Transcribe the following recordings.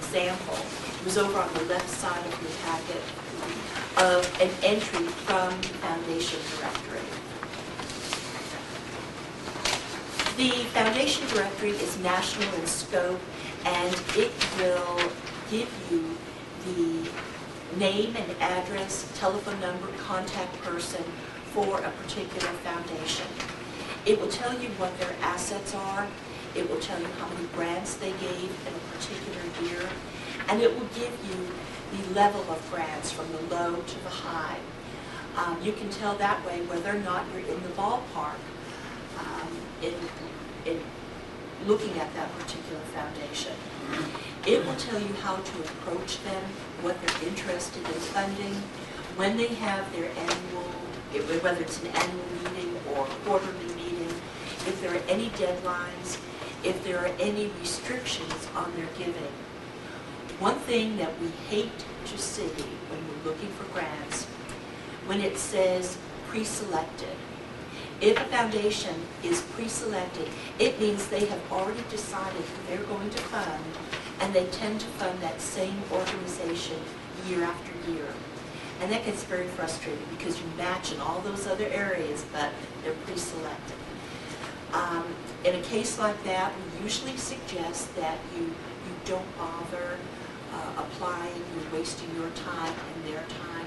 example. It was over on the left side of your packet of an entry from the Foundation Directory. The Foundation Directory is national in scope, and it will give you the name and address, telephone number, contact person for a particular foundation. It will tell you what their assets are. It will tell you how many grants they gave in a particular year. And it will give you the level of grants from the low to the high. You can tell that way whether or not you're in the ballpark in looking at that particular foundation. It will tell you how to approach them, what they're interested in funding, when they have their annual, whether it's an annual meeting or quarterly meeting, if there are any deadlines, if there are any restrictions on their giving. One thing that we hate to see when we're looking for grants, when it says pre-selected. If a foundation is pre-selected, it means they have already decided who they're going to fund, and they tend to fund that same organization year after year. And that gets very frustrating because you match in all those other areas, but they're pre-selected. In a case like that, we usually suggest that you don't bother applying. You're wasting your time and their time.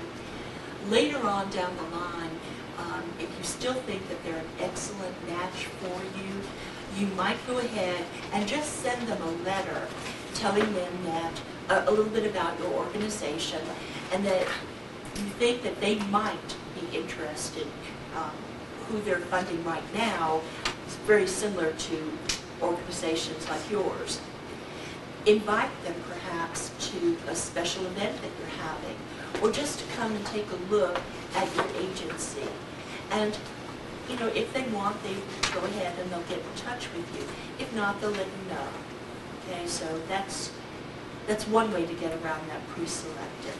Later on down the line, if you still think that they're an excellent match for you, you might go ahead and just send them a letter telling them that a little bit about your organization and that you think that they might be interested. Who they're funding right now is very similar to organizations like yours. Invite them perhaps to a special event that you're having, or just to come and take a look at your agency. And, you know, if they want, they go ahead and they'll get in touch with you. If not, they'll let you know. Okay, so that's one way to get around that pre-selected.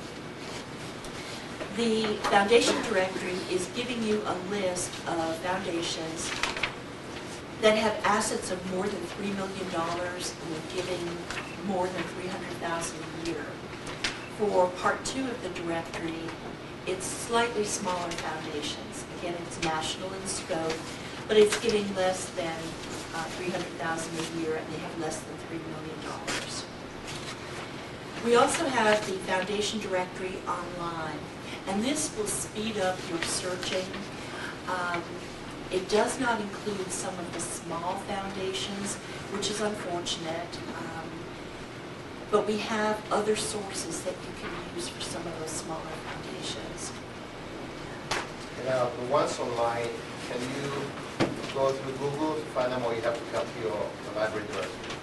The Foundation Directory is giving you a list of foundations that have assets of more than $3 million and giving more than $300,000 a year. For Part 2 of the directory, it's slightly smaller foundations. Again, it's national in scope, but it's giving less than $300,000 a year, and they have less than $3 million. We also have the Foundation Directory online, and this will speed up your searching. It does not include some of the small foundations, which is unfortunate, but we have other sources that you can use for some of those smaller foundations. Now, the ones online, can you go through Google to find them, or you have to come to the library directly?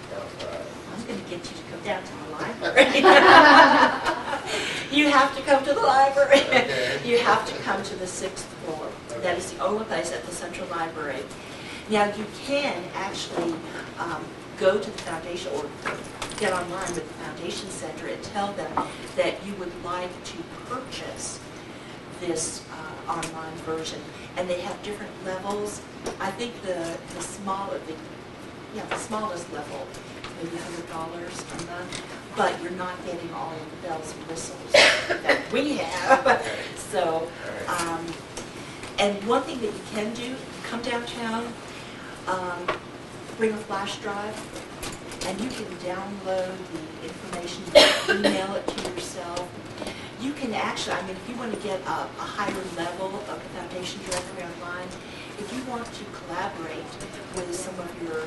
I'm going to get you to come down to the library. You have to come to the library. Okay. You have to come to the 6th floor. Okay. That is the only place at the Central Library. Now, you can actually go to the foundation or get online with the Foundation Center and tell them that you would like to purchase this online version, and they have different levels. I think the smallest level, maybe $100 a month, but you're not getting all of the bells and whistles that we have. So, and one thing that you can do, come downtown, bring a flash drive, and you can download the information, email it to yourself. You can actually, I mean, if you want to get a higher level of the Foundation Directory online, if you want to collaborate with some of your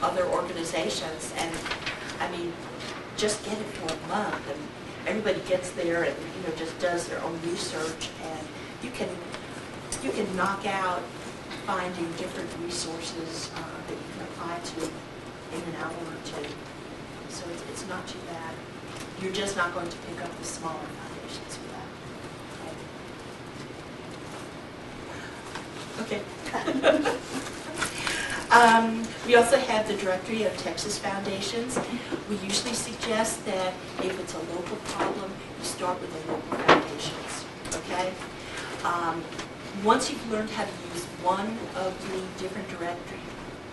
other organizations, and I mean, just get it for a month, and everybody gets there and, you know, just does their own research, and you can knock out finding different resources that you can apply to in an hour or two. So it's not too bad. You're just not going to pick up the smaller foundations for that. Okay. We also have the Directory of Texas Foundations. We usually suggest that if it's a local problem, you start with the local foundations, okay? Once you've learned how to use one of the different directories,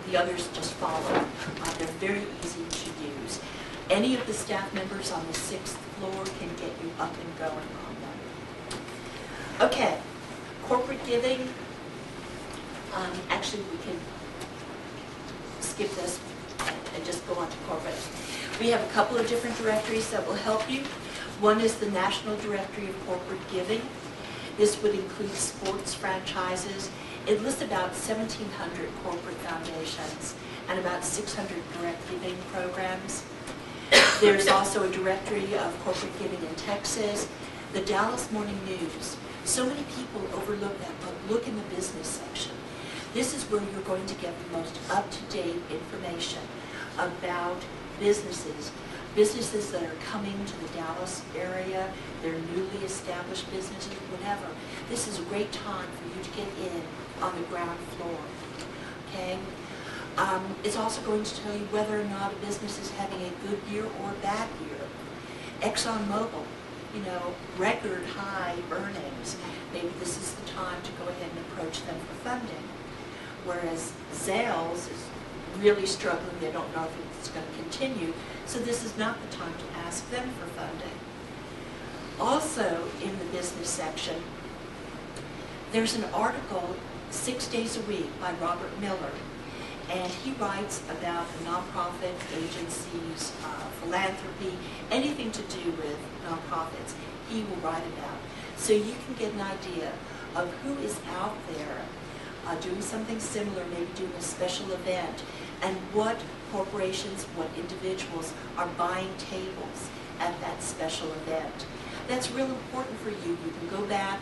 the others just follow. They're very easy to use. Any of the staff members on the 6th floor can get you up and going on them. Okay, corporate giving. Actually, we can skip this and just go on to corporate. We have a couple of different directories that will help you. One is the National Directory of Corporate Giving. This would include sports franchises. It lists about 1,700 corporate foundations and about 600 direct giving programs. There's also a directory of corporate giving in Texas. The Dallas Morning News. So many people overlook that, but look in the business section. This is where you're going to get the most up-to-date information about businesses that are coming to the Dallas area, they're newly established businesses, whatever. This is a great time for you to get in on the ground floor, okay? It's also going to tell you whether or not a business is having a good year or a bad year. ExxonMobil, you know, record high earnings. Maybe this is the time to go ahead and approach them for funding. Whereas Zales is really struggling, they don't know if it's going to continue, so this is not the time to ask them for funding. Also in the business section, there's an article 6 days a week by Robert Miller, and he writes about nonprofit agencies, philanthropy, anything to do with nonprofits, he will write about. So you can get an idea of who is out there doing something similar, maybe doing a special event, and what corporations, what individuals are buying tables at that special event. That's real important for you. You can go back,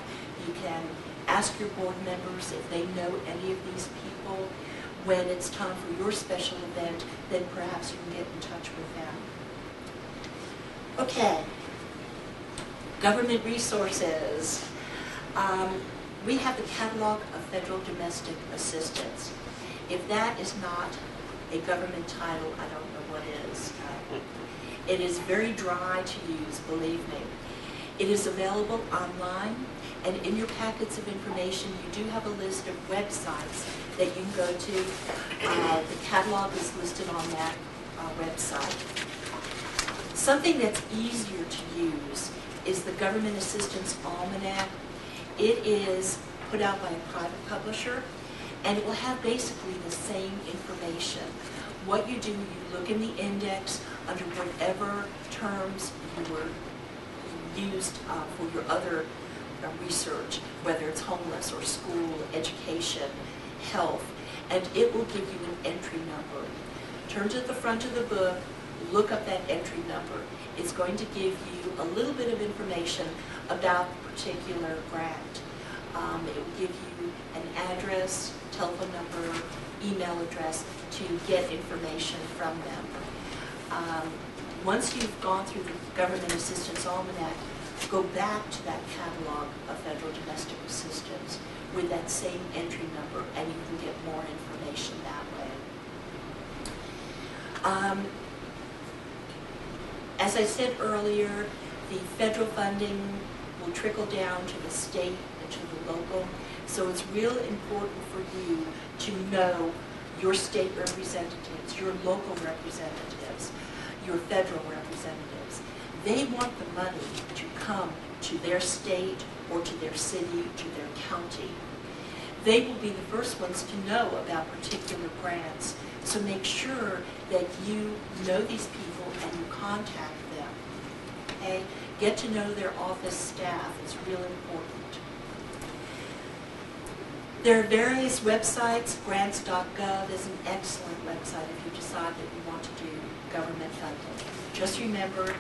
you can ask your board members if they know any of these people. When it's time for your special event, then perhaps you can get in touch with them. Okay, government resources. We have the Catalog of Federal Domestic Assistance. If that is not a government title, I don't know what is. It is very dry to use, believe me. It is available online, and in your packets of information, you do have a list of websites that you can go to. The catalog is listed on that website. Something that's easier to use is the Government Assistance Almanac. It is put out by a private publisher, and it will have basically the same information. What you do, you look in the index under whatever terms you were used for your other research, whether it's homeless or school, education, health, and it will give you an entry number. Turn to the front of the book, look up that entry number. It's going to give you a little bit of information about the particular grant. It will give you an address, telephone number, email address to get information from them. Once you've gone through the Government Assistance Almanac, go back to that catalog of federal domestic assistance with that same entry number, and you can get more information that way. As I said earlier, the federal funding will trickle down to the state and to the local, so it's real important for you to know your state representatives, your local representatives, your federal representatives. They want the money to come to their state or to their city, to their county. They will be the first ones to know about particular grants, so make sure that you know these people and you contact them. Okay? Get to know their office staff. It's real important. There are various websites. Grants.gov is an excellent website if you decide that you want to do government funding. Just remember,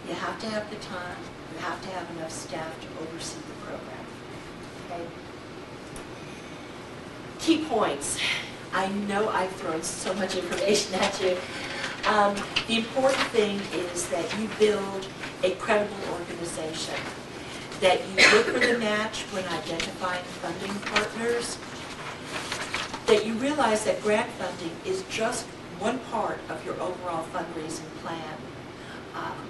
you have to have the time, you have to have enough staff to oversee the program. Okay? Key points. I know I've thrown so much information at you. The important thing is that you build a credible organization, that you look for the match when identifying funding partners, that you realize that grant funding is just one part of your overall fundraising plan.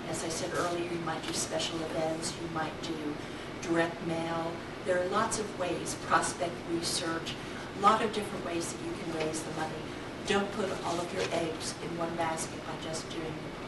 As I said earlier, you might do special events, you might do direct mail. There are lots of ways, prospect research, a lot of different ways that you can raise the money. Don't put all of your eggs in one basket by just doing the